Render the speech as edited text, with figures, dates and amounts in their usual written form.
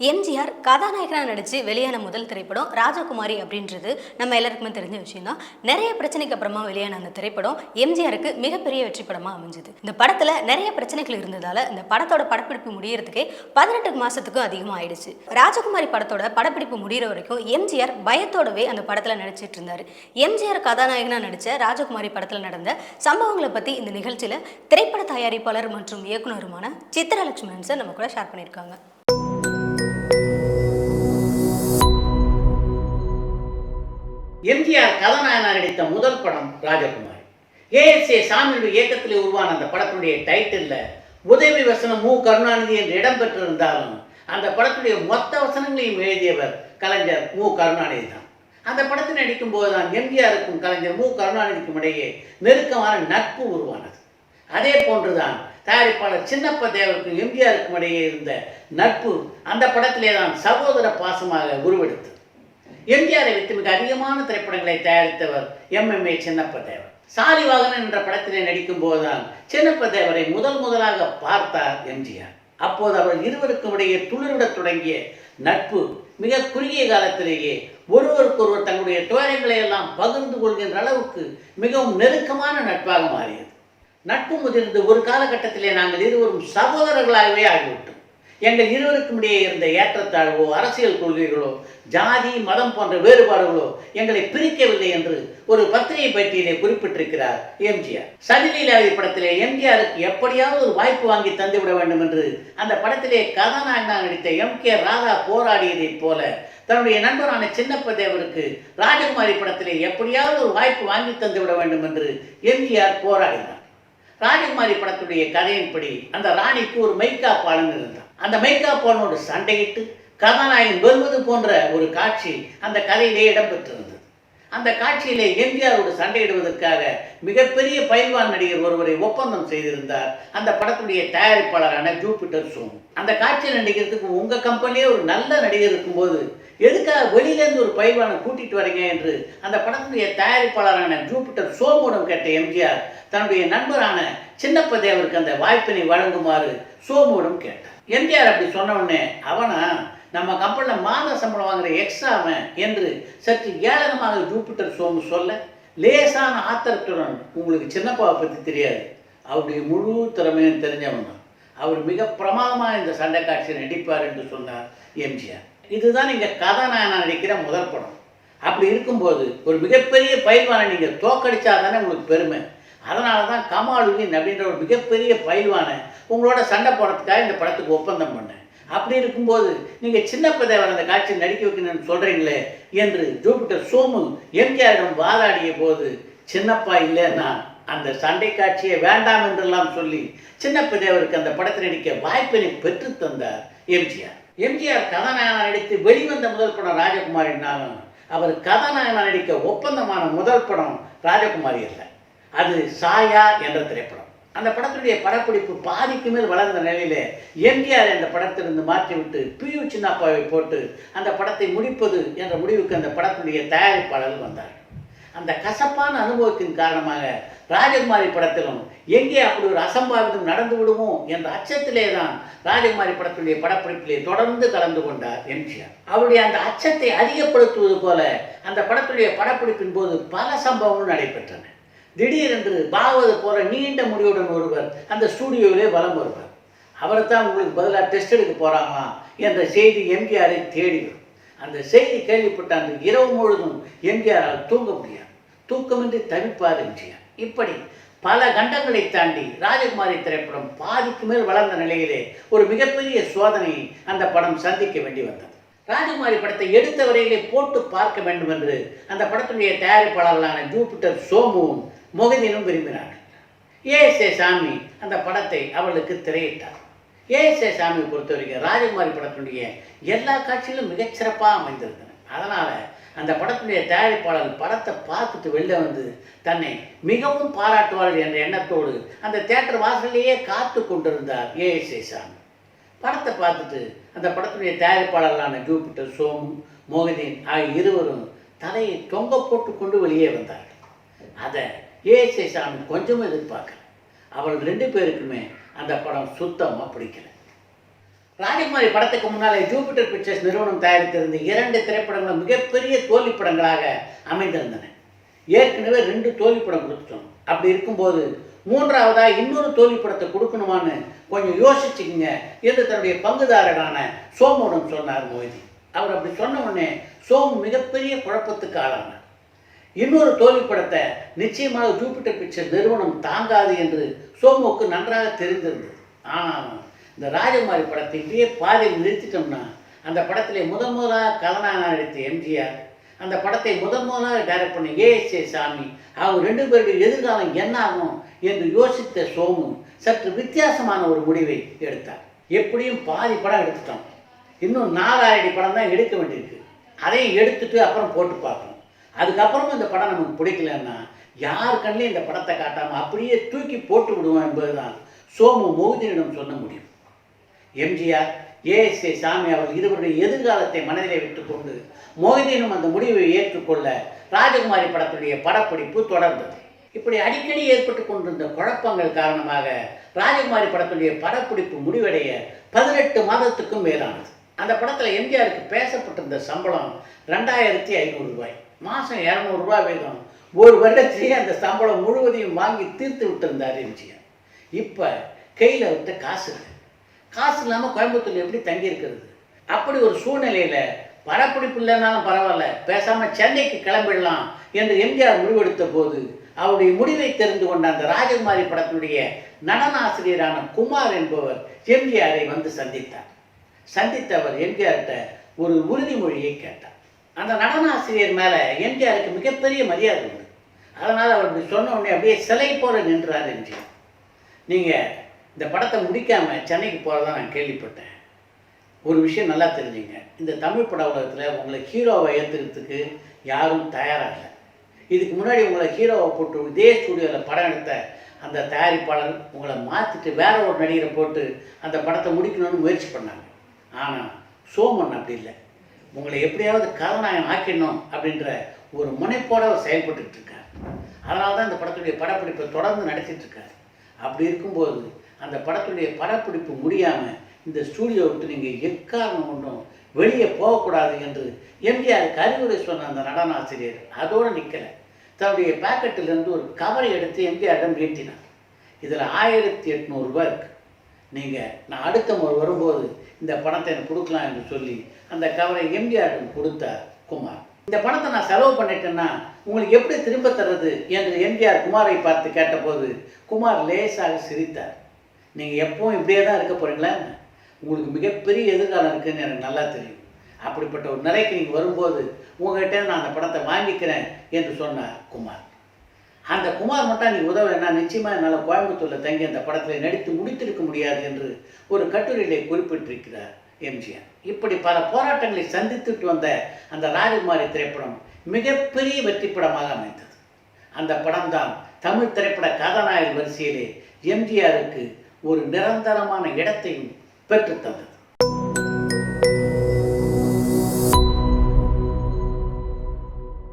எம்ஜிஆர் கதாநாயகனாக நடித்து வெளியான முதல் திரைப்படம் ராஜகுமாரி அப்படின்றது நம்ம எல்லாருக்குமே தெரிஞ்ச விஷயம் தான். நிறைய பிரச்சனைக்கு அப்புறமா வெளியான அந்த திரைப்படம் எம்ஜிஆருக்கு மிகப்பெரிய வெற்றி படமாக அமைஞ்சது. இந்த படத்தில் நிறைய பிரச்சனைகள் இருந்ததால் இந்த படத்தோட படப்பிடிப்பு முடியறதுக்கே 18 மாதத்துக்கும் அதிகமாக ஆயிடுச்சு. ராஜகுமாரி படத்தோட படப்பிடிப்பு முடிகிற வரைக்கும் எம்ஜிஆர் பயத்தோடவே அந்த படத்தில் நடிச்சிட்டு இருந்தார். எம்ஜிஆர் கதாநாயகனாக நடித்த ராஜகுமாரி படத்தில் நடந்த சம்பவங்களை பற்றி இந்த நிகழ்ச்சியில் திரைப்பட தயாரிப்பாளர் மற்றும் இயக்குனருமான சித்ரலட்சுமணன் சார் நம்ம கூட ஷேர் பண்ணியிருக்காங்க. எம்ஜிஆர் கதாநாயகனாக நடித்த முதல் படம் ராஜகுமாரி. ஏஎஸ்ஏ சாமியுடைய இயக்கத்தில் உருவான அந்த படத்தினுடைய டைட்டில் உதவி வசனம் மு கருணாநிதி என்று இடம்பெற்றிருந்தாலும் அந்த படத்துடைய மொத்த வசனங்களையும் எழுதியவர் கலைஞர் மு கருணாநிதி தான். அந்த படத்தில் நடிக்கும் போதுதான் எம்ஜிஆருக்கும் கலைஞர் மு கருணாநிதிக்கும் இடையே நெருக்கமான நட்பு உருவானது. அதே போன்றுதான் தயாரிப்பாளர் சின்னப்ப தேவருக்கும் எம்ஜிஆருக்கும் இடையே இருந்த நட்பு அந்த படத்திலே தான் சகோதர பாசமாக உருவெடுத்தது. எம்ஜிஆரை வைத்து மிக அதிகமான திரைப்படங்களை தயாரித்தவர் எம்எம்ஏ சின்னப்ப தேவர். சாலிவாகனன் என்ற படத்திலே நடிக்கும் போதுதான் சின்னப்ப தேவரை முதலாக பார்த்தார் எம்ஜிஆர். அப்போது அவர் இருவருக்கும் இடையே துளிர்விடத் தொடங்கிய நட்பு மிக குறுகிய காலத்திலேயே ஒருவருக்கொருவர் தங்களுடைய துயரங்களை எல்லாம் பகிர்ந்து கொள்கின்ற அளவுக்கு மிகவும் நெருக்கமான நட்பாக மாறியது. நட்பு முதிர்ந்து ஒரு காலகட்டத்திலே நாங்கள் இருவரும் சகோதரர்களாகவே ஆகிவிட்டோம். எங்கள் இருவருக்கும் இடையே இருந்த ஏற்றத்தாழ்வோ அரசியல் கொள்கைகளோ ஜாதி மதம் போன்ற வேறுபாடுகளோ எங்களை பிரிக்கவில்லை என்று ஒரு பத்திரிகை பேட்டியிலே குறிப்பிட்டிருக்கிறார் எம்ஜிஆர். சதிலீலாவதி படத்திலே எம்ஜிஆருக்கு எப்படியாவது ஒரு வாய்ப்பு வாங்கி தந்துவிட வேண்டும் என்று அந்த படத்திலே கதாநாயகனாக நடித்த எம்.கே. ராதா போராடியதைப் போல தன்னுடைய நண்பரான சின்னப்ப தேவருக்கு ராஜகுமாரி படத்திலே எப்படியாவது ஒரு வாய்ப்பு வாங்கி தந்துவிட வேண்டும் என்று எம்ஜிஆர் போராடினார். ராஜகுமாரி படத்துடைய கதையின்படி அந்த ராணிக்கு ஒரு மெய்காப்பாளன் இருந்தார். அந்த மெய்காப்பாளனோடு சண்டையிட்டு கதாநாயகன் வெல்வது போன்ற ஒரு காட்சி அந்த கதையிலே இடம்பெற்றிருந்தது. அந்த காட்சியிலே எம்ஜிஆரோடு சண்டையிடுவதற்காக மிகப்பெரிய பயில்வான் நடிகர் ஒருவரை ஒப்பந்தம் செய்திருந்தார் அந்த படத்துடைய தயாரிப்பாளரான ஜூபிட்டர் சோமு. அந்த காட்சியில் நடிக்கிறதுக்கு உங்கள் கம்பெனியே ஒரு நல்ல நடிகர் இருக்கும்போது எதுக்காக வெளியிலேருந்து ஒரு பயில்வானை கூட்டிகிட்டு வரீங்க என்று அந்த படத்துடைய தயாரிப்பாளரான ஜூபிட்டர் சோமுடன் கேட்ட எம்ஜிஆர் தன்னுடைய நண்பரான சின்னப்ப தேவருக்கு அந்த வாய்ப்பினை வழங்குமாறு சோமுடன் கேட்டார். எம்ஜிஆர் அப்படி சொன்ன உடனே அவனா நம்ம கம்பெனியில் மாத சம்பளம் வாங்குற எக்ஸ்ட்ராவன் என்று சற்று ஏளனமாக ஜூபிட்டர் சோமு சொல்ல லேசான ஆத்திரத்துடன் உங்களுக்கு சின்னப்பாவை பற்றி தெரியாது, அவருடைய முழு திறமையும் தெரிஞ்சவன் தான், அவர் மிக பிரமாதமாக இந்த சண்டை காட்சியை நடிப்பார் என்று சொன்னார் எம்ஜிஆர். இதுதான் நீங்கள் கதாநாயகனாக நடிக்கிற முதல் படம். அப்படி இருக்கும்போது ஒரு மிகப்பெரிய பயில்வானை நீங்கள் தோக்கடிச்சா தானே உங்களுக்கு பெருமை. அதனால தான் கமாலுதீன் அப்படின்ற ஒரு மிகப்பெரிய பயில்வானை உங்களோட சண்டை போடுறதுக்காக இந்த படத்துக்கு ஒப்பந்தம் பண்ணேன். அப்படி இருக்கும்போது நீங்கள் சின்னப்ப தேவர் அந்த காட்சியை நடிக்க வைக்கணும்னு சொல்கிறீங்களே என்று ஜூபிட்டர் சோமு எம்ஜிஆரிடம் வாதாடிய போது சின்னப்பா இல்லைன்னா அந்த சண்டை காட்சியை வேண்டாம் என்றெல்லாம் சொல்லி சின்னப்ப தேவருக்கு அந்த படத்தில் நடிக்க வாய்ப்பினை பெற்று தந்தார் எம்ஜிஆர். எம்ஜிஆர் கதாநாயகனாக நடித்து வெளிவந்த முதல் படம் ராஜகுமாரினாலும் அவர் கதாநாயகனாக நடிக்க ஒப்பந்தமான முதல் படம் ராஜகுமாரி அல்ல, அது சாயா என்ற திரைப்படம். அந்த படத்துடைய படப்பிடிப்பு பாதிக்கு மேல் வளர்ந்த நிலையிலே எம்ஜிஆர் அந்த படத்திலிருந்து மாற்றிவிட்டு பியு சின்னப்பாவை போட்டு அந்த படத்தை முடிப்பது என்ற முடிவுக்கு அந்த படத்துடைய தயாரிப்பாளர்கள் வந்தார்கள். அந்த கசப்பான அனுபவத்தின் காரணமாக ராஜகுமாரி படத்திலும் எங்கே அப்படி ஒரு அசம்பாவிதம் நடந்து விடுமோ என்ற அச்சத்திலே தான் ராஜகுமாரி படத்துடைய படப்பிடிப்பிலே தொடர்ந்து கலந்து கொண்டார் எம்ஜிஆர். அவருடைய அந்த அச்சத்தை அதிகப்படுத்துவது போல அந்த படத்துடைய படப்பிடிப்பின் போது பல சம்பவங்கள் நடைபெற்றன. திடீரென்று பாவது போல நீண்ட முடிவுடன் ஒருவர் அந்த ஸ்டூடியோவிலே வலம் வருவார். அவரை தான் உங்களுக்கு பதிலாக டெஸ்ட் எடுக்க போகிறாங்களா என்ற செய்தி எம்ஜிஆரை தேடிவிடும். அந்த செய்தி கேள்விப்பட்ட அந்த இரவு முழுதும் எம்ஜிஆரால் தூங்க முடியாது, தூக்கமின்றி தவிப்பார் எம்ஜிஆர். இப்படி பல கண்டங்களை தாண்டி ராஜகுமாரி திரைப்படம் பாதிக்கு மேல் வளர்ந்த நிலையிலே ஒரு மிகப்பெரிய சோதனையை அந்த படம் சந்திக்க வேண்டி வந்தது. ராஜகுமாரி படத்தை எடுத்த வரையிலே போட்டு பார்க்க வேண்டும் என்று அந்த படத்துடைய தயாரிப்பாளர்களான ஜூபிட்டர் சோமுவும் மொஹிதீனும் விரும்பினார்கள். ஏஎஸ்ஏ சாமி அந்த படத்தை அவளுக்கு திரையிட்டார். ஏஎஸ்ஏ சாமியை பொறுத்த வரைக்கும் ராஜகுமாரி படத்துடைய எல்லா காட்சிகளும் மிகச்சிறப்பாக அமைந்திருந்தன. அதனால் அந்த படத்துடைய தயாரிப்பாளர் படத்தை பார்த்துட்டு வெளில வந்து தன்னை மிகவும் பாராட்டுவார்கள் என்ற எண்ணத்தோடு அந்த தியேட்டர் வாசலிலேயே காத்து கொண்டிருந்தார் ஏஎஸ்ஏ சாமி. படத்தை பார்த்துட்டு அந்த படத்துடைய தயாரிப்பாளர்களான ஜூபிட்டர் சோமு மொஹிதீன் ஆகிய இருவரும் தலையை தொங்க போட்டு கொண்டு வெளியே வந்தார்கள். அதை ஏஎஸ்ஏ சாமி கொஞ்சமும் எதிர்பார்க்கல. அவர்கள் ரெண்டு பேருக்குமே அந்த படம் சுத்தமாக பிடிக்கல. ராஜகுமாரி படத்துக்கு முன்னாலே ஜூபிட்டர் பிக்சர்ஸ் நிறுவனம் தயாரித்திருந்த 2 திரைப்படங்களும் மிகப்பெரிய தோல்வி படங்களாக அமைந்திருந்தன. ஏற்கனவே 2 தோல்வி படம் கொடுத்துட்டோம். அப்படி இருக்கும்போது 3ஆவதா இன்னொரு தோல்வி படத்தை கொடுக்கணுமான்னு கொஞ்சம் யோசிச்சுக்குங்க என்று தன்னுடைய பங்குதாரரான சோமுடன் சொன்னார் மொய்தி. அவர் அப்படி சொன்ன உடனே சோமு மிகப்பெரிய குழப்பத்துக்கு ஆளானார். இன்னொரு தோல்வி படத்தை நிச்சயமாக ஜூபிட்டர் பிக்சர்ஸ் நிறுவனம் தாங்காது என்று சோமுவுக்கு நன்றாக தெரிந்திருந்தது. ஆனால் இந்த ராஜகுமாரி படத்தை இப்படியே பாதியில் நிறுத்திட்டோம்னா அந்த படத்திலே முதலாக கதாநாயகனாக நடித்த எம்ஜிஆர், அந்த படத்தை முதலாக டைரக்ட் பண்ண ஏஎஸ்ஏ சாமி, அவங்க 2 பேருடைய எதிர்காலம் என்ன ஆகும் என்று யோசித்த சோமு சற்று வித்தியாசமான ஒரு முடிவை எடுத்தார். எப்படியும் பாதி படம் எடுத்துட்டோம், இன்னும் 4 அடி படம் தான் எடுக்க வேண்டியிருக்கு. அதையும் எடுத்துட்டு அப்புறம் போட்டு பார்ப்போம். அதுக்கப்புறமும் இந்த படம் நமக்கு பிடிக்கலன்னா யார் கண்ணிலையும் இந்த படத்தை காட்டாமல் அப்படியே தூக்கி போட்டு விடுவோம் என்பதுதான் சோமு மொய்தீனிடம் சொன்ன முடியும். எம்ஜிஆர், ஏஎஸ்ஏ சாமி அவர்கள் இருவருடைய எதிர்காலத்தை மனதிலே வைத்துக்கொண்டு மொய்தீனும் அந்த முடிவை ஏற்றுக்கொள்ள ராஜகுமாரி படத்துடைய படப்பிடிப்பு தொடர்ந்தது. இப்படி அடிக்கடி ஏற்பட்டு கொண்டிருந்த குழப்பங்கள் காரணமாக ராஜகுமாரி படத்துடைய படப்பிடிப்பு முடிவடைய 18 மாதத்துக்கும் மேலானது. அந்த படத்தில் எம்ஜிஆருக்கு பேசப்பட்டிருந்த சம்பளம் 2500 ரூபாய், மாதம் 200 ரூபாய் வேகம். ஒரு வருடத்திலேயே அந்த சம்பளம் முழுவதையும் வாங்கி தீர்த்து விட்டிருந்தார் எம்ஜிஆர். இப்போ கையில் விட்ட காசு இல்லாமல் கோயம்புத்தூரில் எப்படி தங்கியிருக்கிறது? அப்படி ஒரு சூழ்நிலையில் படப்பிடிப்பு இல்லைனாலும் பரவாயில்ல, பேசாமல் சென்னைக்கு கிளம்பிடலாம் என்று எம்ஜிஆர் முடிவெடுத்த போது அவருடைய முடிவை தெரிந்து கொண்ட அந்த ராஜகுமாரி படத்தினுடைய நடன ஆசிரியரான குமார் என்பவர் எம்ஜிஆரை வந்து சந்தித்தவர் எம்ஜிஆர்கிட்ட ஒரு உறுதிமொழியை கேட்டார். அந்த நடன ஆசிரியர் மேலே எம்ஜிஆருக்கு மிகப்பெரிய மரியாதை உண்டு. அதனால் அவர் இப்படி சொன்ன உடனே அப்படியே சிலை போல நின்றார் எம்ஜிஆர். நீங்கள் இந்த படத்தை முடிக்காமல் சென்னைக்கு போகிறதா நான் கேள்விப்பட்டேன். ஒரு விஷயம் நல்லா தெரிஞ்சுங்க, இந்த தமிழ் பட உலகத்தில் உங்களை ஹீரோவை ஏற்றுக்கிறதுக்கு யாரும் தயாராக இல்லை. இதுக்கு முன்னாடி உங்களை ஹீரோவை போட்டு இதே ஸ்டூடியோவில் படம் எடுத்த அந்த தயாரிப்பாளர் உங்களை மாற்றிட்டு வேற ஒரு நடிகரை போட்டு அந்த படத்தை முடிக்கணும்னு முயற்சி பண்ணாங்க. ஆனால் சோமன் அப்படி இல்லை, உங்களை எப்படியாவது கதாநாயகன் ஆக்கிடணும் அப்படின்ற ஒரு முனைப்போடு அவர் செயல்பட்டுக்கிட்டு இருக்கார். அதனால தான் இந்த படத்துடைய படப்பிடிப்பை தொடர்ந்து நடத்திட்டு இருக்கார். அப்படி இருக்கும்போது அந்த படத்துடைய படப்பிடிப்பு முடியாமல் இந்த ஸ்டூடியோ விட்டு நீங்கள் எக்காரணம் கொண்டும் வெளியே போகக்கூடாது என்று எம்ஜிஆருக்கு அறிவுரை சொன்ன அந்த நடன ஆசிரியர் அதோடு நிற்கலை. தன்னுடைய பேக்கெட்டிலேருந்து ஒரு கவரை எடுத்து எம்ஜிஆரிடம் நீட்டினார். இதில் 1800 ரூபாய் இருக்குது. நான் அடுத்த முறை வரும்போது இந்த பணத்தை எனக்கு கொடுக்கலாம் என்று சொல்லி அந்த கவரை எம்ஜிஆரிடம் கொடுத்தார் குமார். இந்த பணத்தை நான் செலவு பண்ணிட்டேன்னா உங்களுக்கு எப்படி திரும்ப தர்றது என்று எம்ஜிஆர் குமாரை பார்த்து கேட்டபோது குமார் லேசாக சிரித்தார். நீங்கள் எப்பவும் இப்படியே தான் இருக்க போகிறீங்களா? உங்களுக்கு மிகப்பெரிய எதிர்காலம் இருக்குதுன்னு எனக்கு நல்லா தெரியும். அப்படிப்பட்ட ஒரு நிலைக்கு நீங்கள் வரும்போது உங்கள்கிட்ட நான் அந்த படத்தை வாங்கிக்கிறேன் என்று சொன்னார் குமார். அந்த குமார் மட்டும் நீங்கள் உதவலைன்னா நிச்சயமாக என்னால் கோயம்புத்தூரில் தங்கி அந்த படத்தில் நடித்து முடித்திருக்க முடியாது என்று ஒரு கட்டுரையிலே குறிப்பிட்டிருக்கிறார் எம்ஜிஆர். இப்படி பல போராட்டங்களை சந்தித்துட்டு வந்த அந்த ராஜகுமாரி திரைப்படம் மிகப்பெரிய வெற்றி படமாக அமைந்தது. அந்த படம் தான் தமிழ் திரைப்பட கதாநாயகர் வரிசையிலே எம்ஜிஆருக்கு ஒரு நிரந்தரமான இடத்தையும் பெற்றுத்தந்தது.